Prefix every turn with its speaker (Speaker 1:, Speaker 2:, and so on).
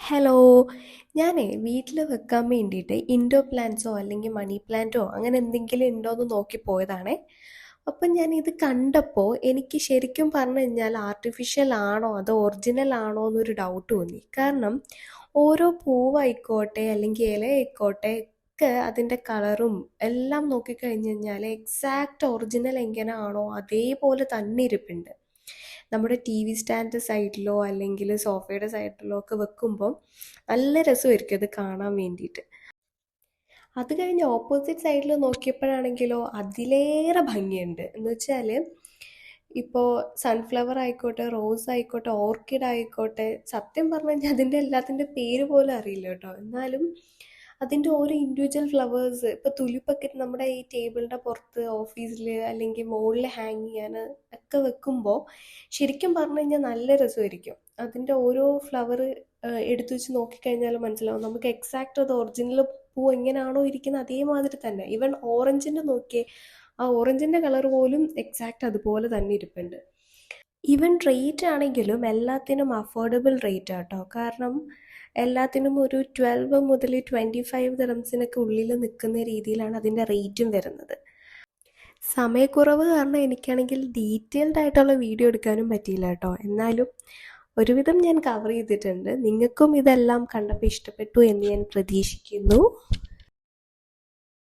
Speaker 1: Hello. ഞാനേ വീട്ടിൽ വെക്കാൻ വേണ്ടിയിട്ട് ഇൻഡോർ പ്ലാന്റ്സോ അല്ലെങ്കിൽ മണി പ്ലാന്റോ അങ്ങനെ എന്തെങ്കിലും ഉണ്ടോ എന്ന് നോക്കി പോയതാണേ. അപ്പം ഞാൻ ഇത് കണ്ടപ്പോൾ എനിക്ക് ശരിക്കും പറഞ്ഞു കഴിഞ്ഞാൽ ആർട്ടിഫിഷ്യൽ ആണോ അതോ ഒറിജിനൽ ആണോ എന്നൊരു ഡൗട്ട് തോന്നി. കാരണം ഓരോ പൂവായിക്കോട്ടെ അല്ലെങ്കിൽ ഇല ആയിക്കോട്ടെ ഒക്കെ അതിൻ്റെ കളറും എല്ലാം നോക്കിക്കഴിഞ്ഞ് കഴിഞ്ഞാൽ എക്സാക്റ്റ് ഒറിജിനൽ എങ്ങനെയാണോ അതേപോലെ തന്നെ ഇരിപ്പുണ്ട്. നമ്മുടെ ടി വി സ്റ്റാൻഡ് സൈഡിലോ അല്ലെങ്കിൽ സോഫയുടെ സൈഡിലോ ഒക്കെ വെക്കുമ്പോൾ നല്ല രസമായിരിക്കും അത് കാണാൻ വേണ്ടിയിട്ട്. അത് കഴിഞ്ഞ് ഓപ്പോസിറ്റ് സൈഡിൽ നോക്കിയപ്പോഴാണെങ്കിലോ അതിലേറെ ഭംഗിയുണ്ട്. എന്ന് വെച്ചാൽ ഇപ്പോൾ സൺഫ്ലവർ ആയിക്കോട്ടെ, റോസ് ആയിക്കോട്ടെ, ഓർക്കിഡ് ആയിക്കോട്ടെ, സത്യം പറഞ്ഞു കഴിഞ്ഞാൽ അതിൻ്റെ എല്ലാത്തിൻ്റെ പേര് പോലും അറിയില്ല കേട്ടോ. എന്നാലും അതിൻ്റെ ഓരോ ഇൻഡിവിജ്വൽ ഫ്ലവേഴ്സ് ഇപ്പോൾ തുലിപ്പൊക്കെ നമ്മുടെ ഈ ടേബിളിൻ്റെ പുറത്ത് ഓഫീസിൽ അല്ലെങ്കിൽ മുകളിൽ ഹാങ് ചെയ്യാൻ ഒക്കെ വെക്കുമ്പോൾ ശരിക്കും പറഞ്ഞു കഴിഞ്ഞാൽ നല്ല രസമായിരിക്കും. അതിൻ്റെ ഓരോ ഫ്ലവർ എടുത്തു വെച്ച് നോക്കിക്കഴിഞ്ഞാൽ മനസ്സിലാവും നമുക്ക് എക്സാക്റ്റ് അത് ഒറിജിനൽ പൂ എങ്ങനെയാണോ ഇരിക്കുന്നത് അതേമാതിരി തന്നെ. ഈവൻ ഓറഞ്ചിൻ്റെ നോക്കിയേ, ആ ഓറഞ്ചിൻ്റെ കളർ പോലും എക്സാക്റ്റ് അതുപോലെ തന്നെ ഇരിപ്പുണ്ട്. ഈവൻ റേറ്റ് ആണെങ്കിലും എല്ലാത്തിനും അഫോർഡബിൾ റേറ്റ് ആട്ടോ. കാരണം എല്ലാത്തിനും ഒരു 12 മുതൽ 25 ദിറംസിനൊക്കെ ഉള്ളിൽ നിൽക്കുന്ന രീതിയിലാണ് അതിൻ്റെ റേറ്റും വരുന്നത്. സമയക്കുറവ് കാരണം എനിക്കാണെങ്കിൽ ഡീറ്റെയിൽഡ് ആയിട്ടുള്ള വീഡിയോ എടുക്കാനും പറ്റിയില്ല കേട്ടോ. എന്നാലും ഒരുവിധം ഞാൻ കവർ ചെയ്തിട്ടുണ്ട്. നിങ്ങൾക്കും ഇതെല്ലാം കണ്ടപ്പോൾ ഇഷ്ടപ്പെട്ടു എന്ന് ഞാൻ പ്രതീക്ഷിക്കുന്നു.